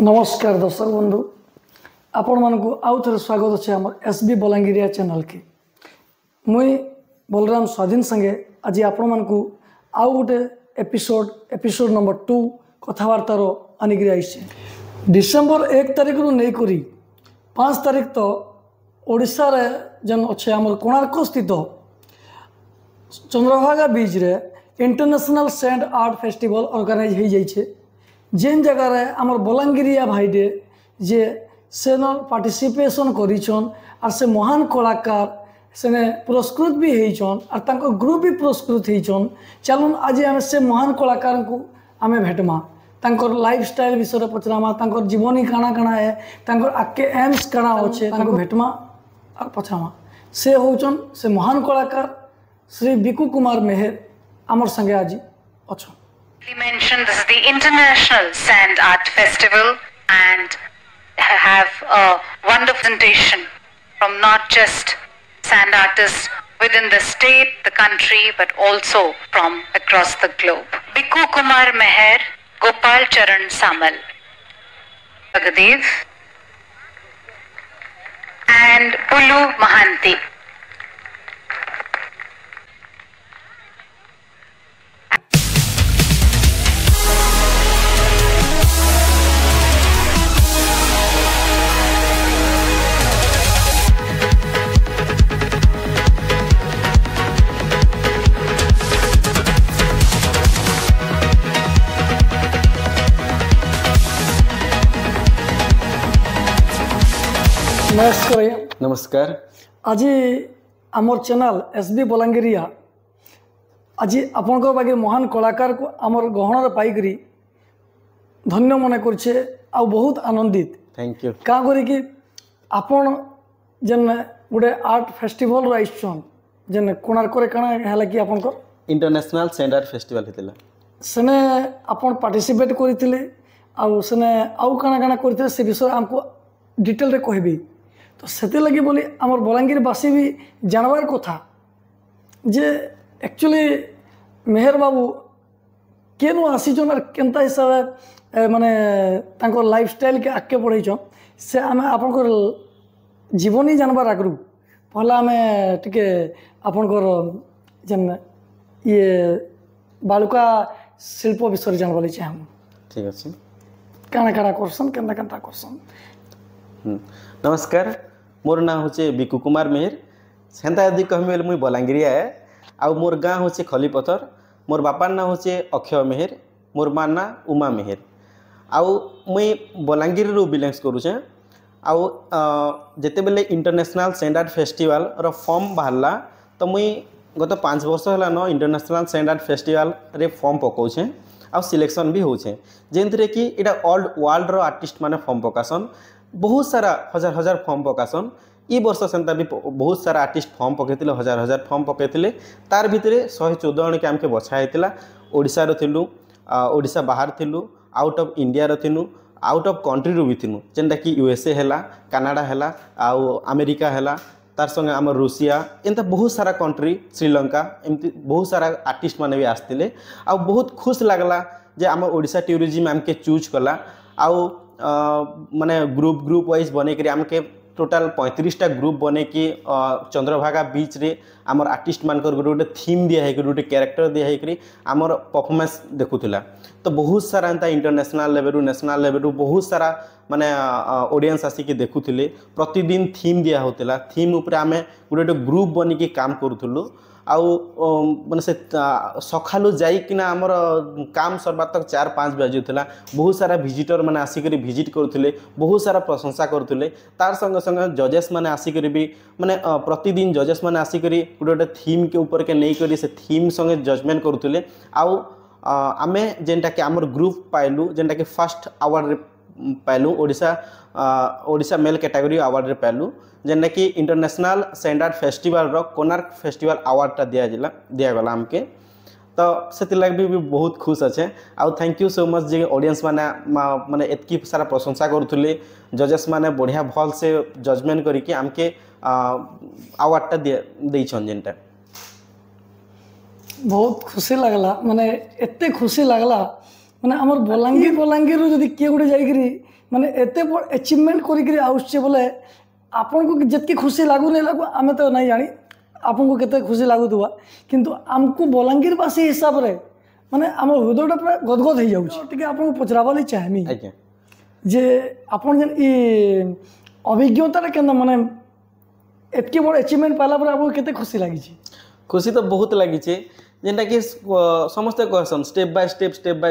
नमस्कार दर्शक बंधु आपण मानक आउ थे स्वागत अच्छे आम एसबी बलांगीरिया चैनल के मुई बलराम स्वाधीन संगे आज आपण मानक आउ गोटे एपिसोड नंबर 2 कथबार्तार आनिक आई डिसेम्बर 1 तारिख रु नहीं करी 5 तारिख तो ओडिशा रे जन अच्छे आम कोणार्क स्थित चंद्रभागा बीच रे international sand art festival organize हो जाइए जेन जगार आमर बलांगीरिया भाईटे जे सेन पार्टिसिपेशन करिछन और से महान कलाकार सेने पुरस्कृत भी होइछन और तांको ग्रुप भी पुरस्कृत होइछन। चलून आज आम से महान कलाकार को आम भेटमा तांकर लाइफ स्टाइल विषय पचरामा तांकर जीवनी काना काना है तांकर आके एम्स काना अच्छे तांको भेटमा और पचरामा से होचन से महान कलाकार श्री बिकू कुमार मेहर आमर संगे आज अच्छा mentioned this is the International Sand Art Festival and have a wonderful presentation from not just sand artists within the state, the country, but also from across the globe. Biku Kumar Meher, Gopal Charan Samal, Bhagadev and Pulu Mahanti. नमस्कार आज आमर channel SB बलांगीरिया आज आपण बागे महान कलाकार को आमर गहन पाइकरी धन्य मन करे आ बहुत आनंदित थैंक यू क्या करी आपण जेन गोटे आर्ट फेस्टिवल आइछन जेन कोणार्क काना है कि आपण को इंटरनेशनल सैंड आर्ट फेस्टिवल हेतिला सेने आपण पार्टिसिपेट करथिले आ सेने आउ काना काना करथिले से विषय हमको डिटेल रे कहबी तो से लगी बोली आमर बलांगीरवासी भी जानवर कथा जे एक्चुअली मेहर बाबू केनु आसीचन और केनता हिसाब माने तांको लाइफस्टाइल के आगे बढ़ाईचन से आम आपनकर जीवनी जानवर आगरू पहला आम टिके आपनकर जेन ये बालुका शिल्प विषय जानवा चाहूँ ठीक अच्छे काना काना करसन केनता केनता करसन। नमस्कार मोर ना होचे बिकू कुमार मेहर सेंता यदि कहमी मुई बलांगीरिया है आउ मोर गाँ होचे खलीपथर मोर बापार ना होचे अक्षय मेहर मोर माँ ना उमा मेहर आउ मुई बलांगीर रु बिलोंग्स करुचे आउ जेते बेले इंटरनेशनल सैंड आर्ट फेस्टिवल रो फॉर्म बाहरला तो मुई गत 5 वर्ष है न इंटरनेशनल सैंड आर्ट फेस्टिवल रे फॉर्म पकाउछे आउ सिलेक्शन भी होछे जेंतरे कि इटा ऑल वर्ल्ड रो आर्टिस्ट माने फॉर्म पकासन बहुत सारा हजार हजार फॉर्म पकासन ई वर्ष सेंता भी बहुत सारा आर्टिस्ट फॉर्म पकईले हजार हजार फॉर्म पकईले तार भितर 114 जन के आमके बछा होता ओडिशा रो थिलु ओडिशा बाहर थिलु आउट ऑफ इंडिया रो थिलु आउट ऑफ कंट्री रो भी थिलु जेंटा कि यूएसए हैला कनाडा हैला आउ अमेरिका हैला तार संगे आम रूसिया एंता बहुत सारा कंट्री श्रीलंका एमती बहुत सारा आर्टिस्ट माने भी आसतिले आ बहुत खुश लागला जे आम ओडिशा टूरिज्म आमके चूज कला आउ माने ग्रुप वाइज बने करी आमके टोटाल 35टा ग्रुप बने कि चंद्रभागा बीच रे आमर आर्टिस्ट मानकर गोटे थीम दिया है गोटे कैरेक्टर दिया है आमर परफॉर्मेंस देखुला तो बहुत सारा एंता इंटरनेशनल लेवल नेशनल लेवल बहुत सारा माने ऑडियंस आसिक देखुले प्रतिदिन थीम दिया होता थीम उपरे आमे गोटे ग्रुप बनिकी काम करूँ आउ माने से सखालु जाइकिना आमर काम सरबा तक 4-5 बजुला बहुत सारा विजिटर माने आसिक विजिट करुले बहुत सारा प्रशंसा करुले तार संगे संगे जजेस माने आसिक भी माने प्रतिदिन जजेस माने आसिक गोटे थीम के ऊपर के नहीं करी से थीम संगे जजमेंट करुले आउ आमे जेनटा कि आमर ग्रुप पाइलु जेनटा कि फर्स्ट अवार्ड पाइलु ओडिशा मेल कैटेगरी अवार्ड रे पाइलु जेनटा कि इंटरनेशनल सैंड आर्ट फेस्टिवल रो कोणार्क फेस्टिवल अवार्डटा दिया गला आमके तो से लगे भी बहुत खुश अच्छे आउ thank you so much J audience माने एतकी सारा प्रशंसा करुले जजेस माने बढ़िया भल से जजमेंट करके आमके अवार्डटा देइछन जेनटा बहुत खुशी लगला माने एते खुशी लगला माने हमर बलांगीर जदि किए गोटे जाइकरी माने एते बड़ अचीवमेंट करिकरी आउछे बोले आपनको जितकी खुशी लागू नहीं लागू आमे तो नहीं जानी आपको केते खुशी लागुवा किंतु आमको बलांगीरवासी हिसाब रे माने आम हृदयटा पूरा गदगद हो जाऊँ आपको पचरावाली चाहमी आज्ञा जे आपन जेन ई अभिज्ञता के माने एतके बड़ अचीवमेंट पाला पर आपको केते खुशी लागी खुशी तो बहुत लगी जेनटा कि समस्ते कहसन स्टेप बाय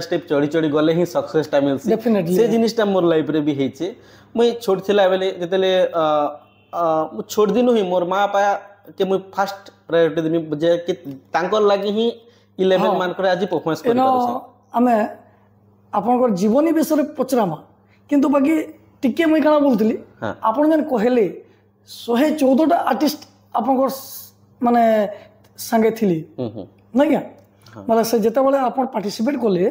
स्टेप चढ़ी चढ़ी गले ही सक्सेसटा मिलसी Definitely. से जिनिसटा मोर लाइफ रे भी हेचे मुई छोट थिला बेले जेतेले छोट दिनु ही मोर माँ बापा के मुई फर्स्ट प्रायोरिटी देमी जे कि तांकर लागि ही 11 मान करे आज परफॉर्मेंस कर पारछे आमे आपनकर जीवनी विषय पचरामा किंतु बाकी टिके मुई काना बोलतली हाँ। आपन जन कहले 114 टा आर्टिस्ट आपनकर माने संगे थिली नहीं क्या मतलब से जिते बड़े आप पार्टिसिपेट कले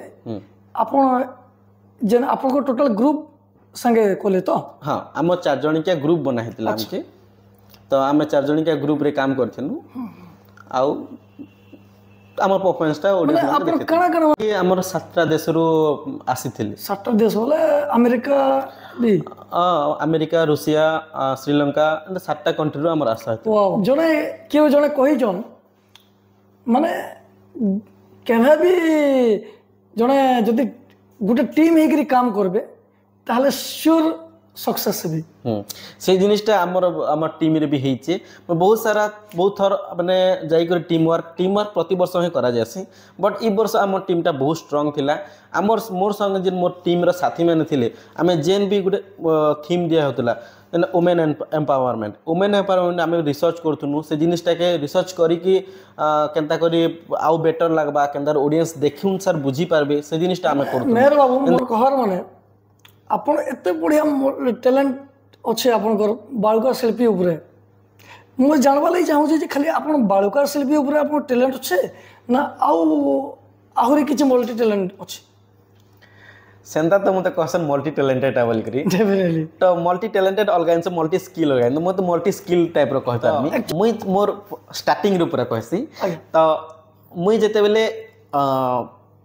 आपण जेन आपन टोटल ग्रुप संगे कले तो हाँ आम 4 जणिकिया ग्रुप बना हेतिला हमके तो आम 4 जणिकिया ग्रुप रे काम करथिनु आउ आम परफॉर्मेंसटा माने ऑडियंस आपन काना काना ये हमर 7टा देश रो आसीथिले 7 देश बोले अमेरिका भी अमेरिका रूसिया श्रीलंका 7टा कंट्री रो हमर आसा वाओ जने केउ जने कहि जन माने केभे भी जने जदि गोटे टीम हेकरी काम करबे ताहले श्योर सक्सेस भी से जिनिसटा आम टीम रे भी हेचे बहुत सारा बहुत थर माने जाई कर टीम वर्क प्रति वर्ष ही करा जासी बट ई वर्ष आम टीमटा बहुत स्ट्रांग थिला आमर मोर संग जे मोर टीम रो साथी माने थिले आमे जेन भी गोटे थीम दिया होतला वुमेन एम्पावरमेंट आम रिसर्च करथुनु से जिनिसटा के रिसर्च करी कि केनता करी आउ बेटर लागबा केनतार ऑडियंस देखि अनुसार बुझी पारबे से जिनिसटा आम करथुनु मेहर बाबू मोर कहर माने आपण एते बढ़िया टैलेंट अच्छे आपनकर बालुका शिल्पी उपरे मुझे जानवा लगी चाहूँ जे खाली आपण बालुका शिल्पी उपरे आपण टैलेंट अच्छे ना आहुरी किछि मल्टी टैलेंट अच्छे सेंता तो मते कहसन मल्टी टैलेंटेड बोल करी डेफिनेटली तो मल्टी टैलेंटेड अलगा इनसे मल्टी स्किल अलगा तो मते मल्टी स्किल टाइप रो कहता आदमी मुई मोर स्टार्टिंग रो पूरा कहसी तो मुई जेते बेले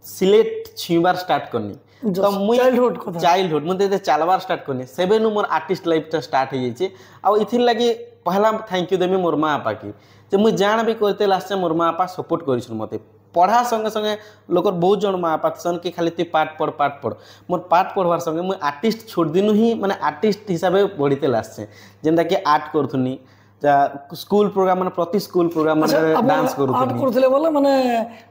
सिलेट छिबार स्टार्ट करनी तो मुई चाइल्डहुड मुते चलबार स्टार्ट करनी सेबेनु मोर आर्टिस्ट लाइफ स्टार्ट हो जाइए आ इथिर लागि पहला थैंक यू देमी मोर माँ बापा की जे मुई जान भी करते लास्ट मोर माँ बापा सपोर्ट करिसन मते पढ़ा संगे संगे लोकर बहुत जन माँ बापा सन कि खाली तु पाठ पढ़ मोर पाठ पढ़वार संगे मुई आर्टिस्ट छोड़ दिनु ही माने आर्टिस्ट हिसाब बढ़ीते लास्ट जेनता कि आर्ट करथुनी स्कूल प्रोग्राम माने प्रति स्कूल प्रोग्राम माने डांस करूथुनी आर्ट करथले बोले माने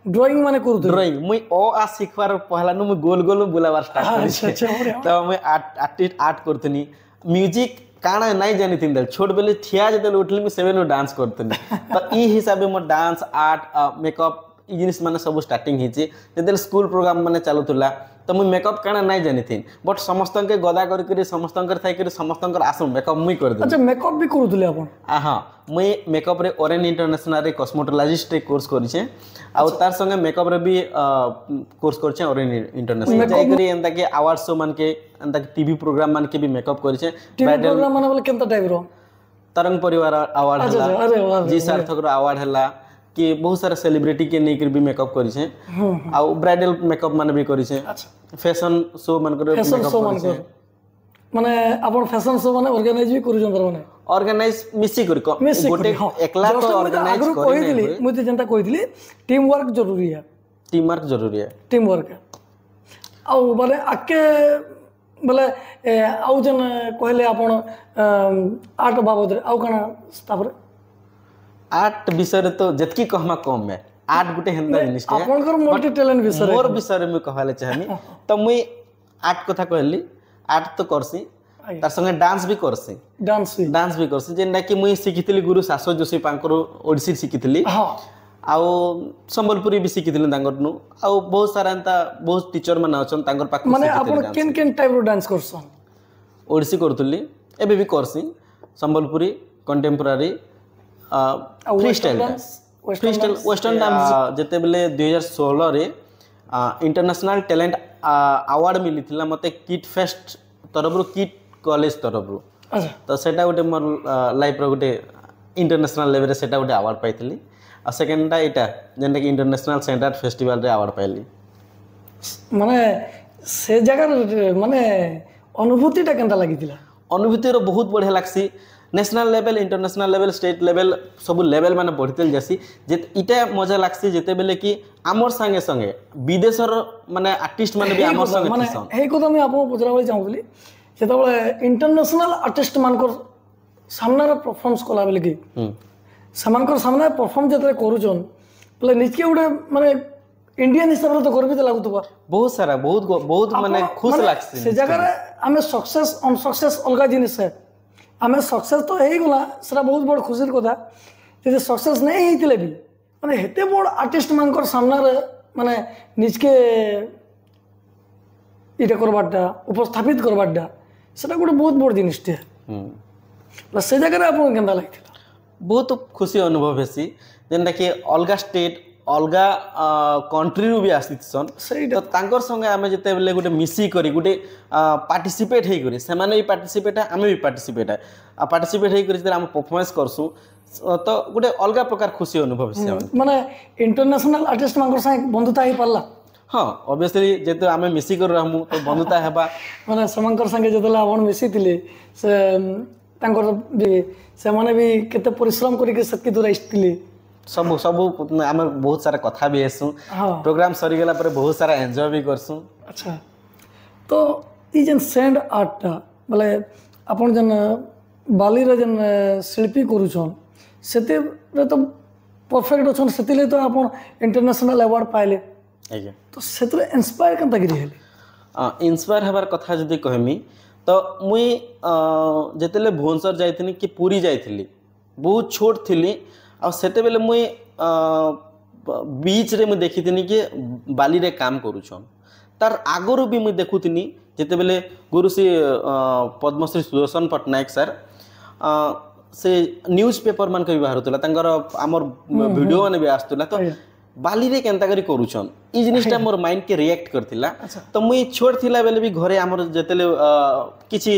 ड्राइंग माने करूथले ड्राइंग मुई आ सिखवार पहला नु मुई गोल गोल बुलावार स्टार्ट करी तो मुई आर्टिस्ट आर्ट करथुनी म्यूजिक काना नहीं जानी थिन छोट बेले थिया जते उठली मुई सेवेन डांस करथुनी तो ई हिसाबे मोर डांस आर्ट मेकअप ई जिनिस माने सब स्टार्टिंग हिचे जते स्कूल प्रोग्राम माने चालुतला तो मुई मेकअप काना नहीं जानी थिन बट समस्तन के गदा करी समस्तन कर थाई करी समस्तन कर आसम मेकअप मुई कर दे अच्छा मेकअप भी करूथले आपण हां मुई मेकअप रे ओरेन इंटरनेशनल रे कॉस्मेटोलॉजिस्ट रे कोर्स करिछे आ तार संगे मेकअप रे भी कोर्स करछे ओरेन इंटरनेशनल जाई करी एंता के अवार्ड शो मान के एंता के टीवी प्रोग्राम मान के भी मेकअप करिछे टीवी प्रोग्राम माने बोले केनता टाइप रो तरंग परिवार अवार्ड हला जी सार्थक रो अवार्ड हला कि बहुत सारा सेलिब्रिटी के नहीं भी मेकअप करिछे आ ब्राइडल मेकअप माने भी करिछे फैशन शो मान कर मेकअप करिछे माने आपण फैशन शो माने ऑर्गेनाइज भी करू जंतर माने ऑर्गेनाइज मिसी करी गोटे एकला तो ऑर्गेनाइज करी कहिदिली मुते जनता कहिदिली टीम वर्क जरूरी है टीम वर्क आ माने आके बोले आउ जन कहले आपण आर्ट बाबद रे आउ कना तापर आर्ट विषय तो जतकी कहमा कम है आर्ट गुटे हेंदा जिनिस है आपनकर मल्टी टैलेंट विषय मोर विषय में कहले चाहनी तो मुई आर्ट कथा कहली आर्ट तो करसी तार संगे डांस भी करसी जेंडा कि मुई सिखितली गुरु शाश्वत जोशी पांकर ओडिसी सिखितली हां आउ संबलपुरी भी सिखितली तांकर नु आउ बहुत सारा एंता बहुत टीचर माने अछन तांकर पाख माने आपण केन टाइप रो डांस करसन ओडिसी करतली एबे भी करसी Sambalpuri contemporary freestyle western dance जेते बेले 2016 रे इंटरनेशनल टैलेंट अवार्ड मिली थिला मते किट फेस्ट तरफ रो किट कॉलेज तरफ रो अच्छा तो सेटा गोटे मोर लाइफ रो गोटे इंटरनेशनल लेवल रे सेटा गोटे अवार्ड पाइथिली आ सेकंडटा एटा जेंटा कि इंटरनेशनल सेंटर फेस्टिवल रे अवार्ड पाइली माने से जगह माने अनुभूतिटा केनता लागितिला अनुभूतिर बहुत बढ़िया लागसी national level international level state level सब लेवल माने बढ़ते जासी जे इटा मजा लागसी जेते बेले कि आमर संगे संगे विदेशर माने आर्टिस्ट माने भी आमर संगे माने थिसन हे কথা আমি आपको पचरा बले चाहूली जेतबले इंटरनेशनल आर्टिस्ट मानकर सामना रे परफॉर्मेंस कला बेले कि समानकर सामना परफॉर्म जेतरे करूछन बोले निजके उडे माने इंडियन हिसाब रे तो गर्वित लागुतबा बहुत सारा बहुत माने खुश लागसी से जगह रे हमें सक्सेस अनसक्सेस अलगा जिनिस है हमें सक्सेस तो हे गला सेरा बहुत बड़ खुशीर कथा जे सक्सेस नहीं हेतिले भी माने हेते बड़ आर्टिस्ट मानकर सामना रे माने निजके इटा करबाटा उपस्थापित करबाटा सेटा गोटे बहुत बड़ जिनिसटे से जगह आपको केंदा लागिथिला बहुत खुशी अनुभव हेसी जेनटा कि अलगा स्टेट अलगा कंट्री रू भी आसीसन तो तांकर संगे आमे जते बेले गोटे मिसी करी गोटे पार्टिसिपेट हे करी से माने भी पार्टिसिपेट है आमे भी पार्टिसिपेट है पार्टिसिपेट हे करी जे हम परफॉर्मेंस करसु तो गोटे अलगा प्रकार खुशी अनुभव हेसी माने इंटरनेशनल आर्टिस्ट मानकर संगे बंधुता ही पारला हाँ ऑब्वियसली जेते आमे मिसी कर रहमु तो बंधुता हेबा माने समंकर संगे जतला आपण मिसी थिले से तांकर भी से माने भी केते परिश्रम करी के सकी दूर आइथिले सब सब आम बहुत सारा कथा भी हेसु प्रोग्राम सरी गला पर बहुत सारा एंजॉय भी करसु अच्छा तो ई जन सैंड आर्टटा बोले अपन जन बाली रे जन शिल्पी करूछन सेते रे तो परफेक्ट अछन सेतिले तो अपन इंटरनेशनल अवार्ड पाइले आज्ञा तो सेतरे इंस्पायर केनता गिरी हेले इंस्पायर हबार कथा जदि कहमी तो मुई जेतेले भुवनेश्वर जाइथिनी कि पुरी जाइथिली बहुत छोट थिली आ सेते बेले मुई बीच रे मुई देखिथिनी कि बाली रे काम करूछन तार आगरो भी मुई देखुथिनी जेते बेले गुरु श्री पद्मश्री सुदर्शन पटनायक सर से न्यूज पेपर मान के व्यवहार होतला तांकर हमर वीडियो माने भी आस्तला तो बाली रे केनता करी करूछन ई जिनिसटा मोर माइंड के रिएक्ट करथिला तो मुई छोड़ थिला बेले भी घरे हमर जेतेले किछि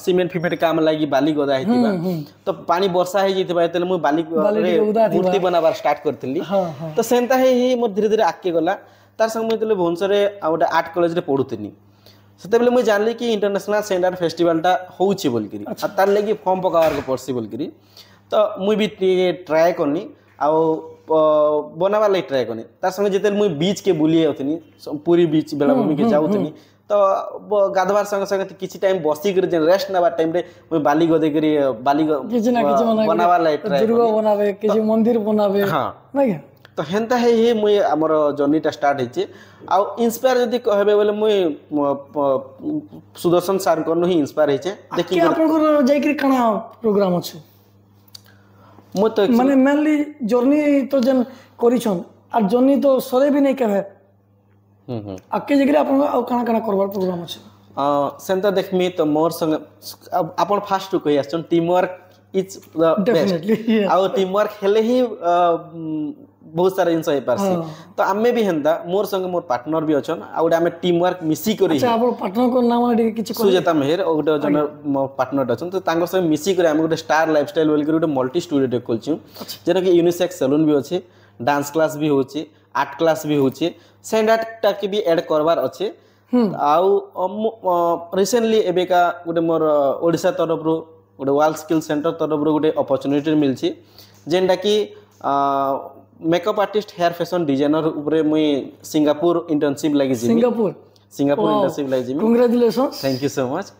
सीमेंट फिमेंट काम लागी बाली गदा हेतिबा तो पानी वर्षा हे जइतबा एतेले मुई बाली रे मूर्ति बनाबार स्टार्ट करथिली तो सेंता हे मोर धीरे धीरे आके गला तार संग मुई तेले भुवनेश्वर रे आउटा आर्ट कॉलेज रे पढुथिनी सेते बेले मुई जानली कि इंटरनेशनल सैंड आर्ट फेस्टिवलटा होउछि बोलकरी आ तार लागि फॉर्म पकावार को पड़सी बोलकरी तो मुई भी ट्राई करनी आ बनावा लगे ट्राई करनी तार संगे जेते मुई बीच के बुली आउथनी पूरी बीच बेलाभूमि के जाउथनी तो गाधवार संगे संगे किछि टाइम बसी कर जे रेस्ट नबा टाइम रे मुई बाली गदे करी बाली किछि ना किछि बनावा लगे ट्राई दुर्गा बनावे किछि मंदिर बनावे हां नै तो हेंता हे मुई हमर जर्नीटा स्टार्ट हेछि आ इंस्पायर जदि कहबे बोले मुई सुदर्शन सर कोन ही इंस्पायर हेछि देखि आपन को जाय करी कना प्रोग्राम अछि मो तो माने मेनली जर्नी तो जन करिछन आ जर्नी तो सरे भी नहीं कहे आके जगरे आपन काना काना करबार प्रोग्राम अछि सेंता देखमी तो मोर संग आपन फास्ट टू कहि आछन team work is the best आ टीम वर्क हेले ही बहुत सारा जिनस पारसी तो आमे भी हेंदा मोर संग मोर पार्टनर भी अछन आ ओडा आमे टीम वर्क मिसी करी अच्छा आपन पार्टनर को नाम आडी किछि सुजाता मेहर ओडा जन मोर पार्टनर अछन तो तांगर संग मिसी करी आमे ओडा स्टार लाइफस्टाइल बोल करी ओडा मल्टी स्टूडियो खोलछु जेना कि यूनिसेक्स सैलून भी अछि डांस क्लास भी होछि आर्ट क्लास भी होछि सैंड आर्ट टा के भी ऐड करबार अछि आउ रिसेंटली एबेका ओडे मोर ओडिसा तरफ रो ओडे वर्ल्ड स्किल सेंटर तरफ रो ओडे अपॉर्चुनिटी मिलछि जेंडा कि makeup artist hair fashion designer ऊपर मुई सिंगापुर इंटर्नशिप लागि जिमी सिंगापुर इंटर्नशिप लागि जिमी congratulations thank you so much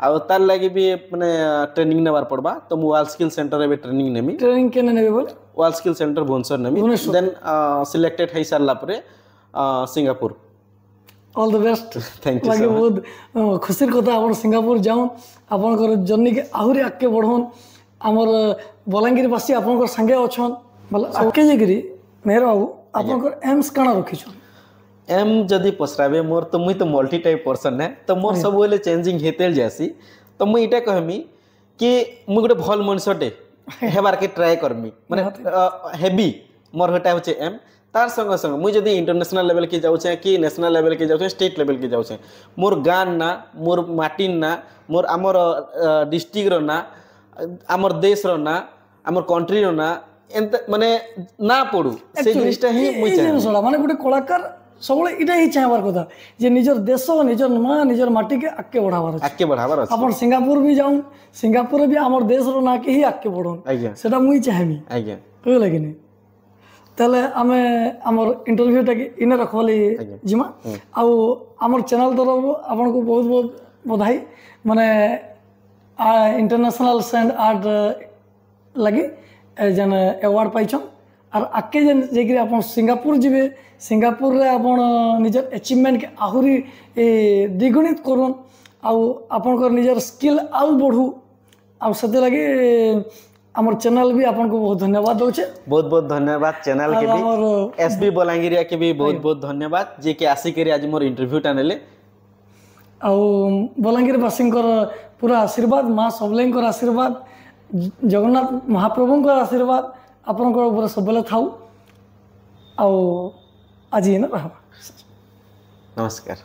आ तार लागि भी माने ट्रेनिंग नेबार पड़बा तो मु वर्ल्ड स्किल सेंटर रे ट्रेनिंग नेमी ट्रेनिंग केने नेबे बोल वर्ल्ड स्किल सेंटर भुवनेश्वर नेमी देन सिलेक्टेड है सारला परे Singapore all the best thank you लागे बहुत खुशीर कथा अपन सिंगापुर जाऊं अपन जर्नी के आहुरी आके बढ़ोन हमर बलांगीर वासी अपन संगे अछन आके जगरी मेहर बाबू अपन एम्स काना रखिछन एम जदि पसराबे मोर तो मुई तो मल्टी टाइप पर्सन है तो मोर सब बोले चेंजिंग हेतेल जासी तो मुई इटा कहमी कि मुई गोटे भल मनुष्यटे हेबार के ट्राई करमी माने हेवी मोर हटा होचे एम तार संग संग मुई जदि इंटरनेशनल लेवल के जाउ छै कि नेशनल लेवल के जाउ छै स्टेट लेवल के जाउ छै मोर गान ना मोर माटिन ना मोर हमर डिस्ट्रिक्ट रो ना हमर देश रो ना हमर कंट्री रो ना एंत माने ना पडू से जिनिसटा ही मुई चाहे माने गोटे कलाकार सब इटा ही चाहबार कथा जे निजर देश निजर माँ निजर माटी के आगे बढ़ावार अछि आगे बढ़ावार अछि अपन सिंगापुर भी जाऊँ सिंगापुर भी आमर देश रो ना के ही आगे बढ़न आज्ञा सेटा मुई चाहमी आज्ञा कहले कि नहीं ताले आमे आमर इंटरव्यू टा इने रखवाली जिमा आउ आमर चैनल तरफ आपन को बहुत बहुत बधाई माने इंटरनेशनल सैंड आर्ट लगी जन अवार्ड पाइछन और आगे जेन जेकि आपन सिंगापुर जिबे सिंगापुर रे आपन निजर अचीवमेंट के आहुरी द्विगुणित करन आउ आपन को निजर स्किल आउ बढ़ू आउ सते लगे हमर चैनल भी आपन को बहुत धन्यवाद दोचे बहुत बहुत धन्यवाद चैनल के भी एसबी बलांगिरिया के भी बहुत बहुत धन्यवाद जे के आसी करी आज मोर इंटरव्यू टा नेले आउ बलांगीर वासींकर पूरा आशीर्वाद माँ सबलेंकर आशीर्वाद जगन्नाथ महाप्रभुंकर आशीर्वाद आपन को पूरा सबले थाउ आउ आज इन रहबा नमस्कार।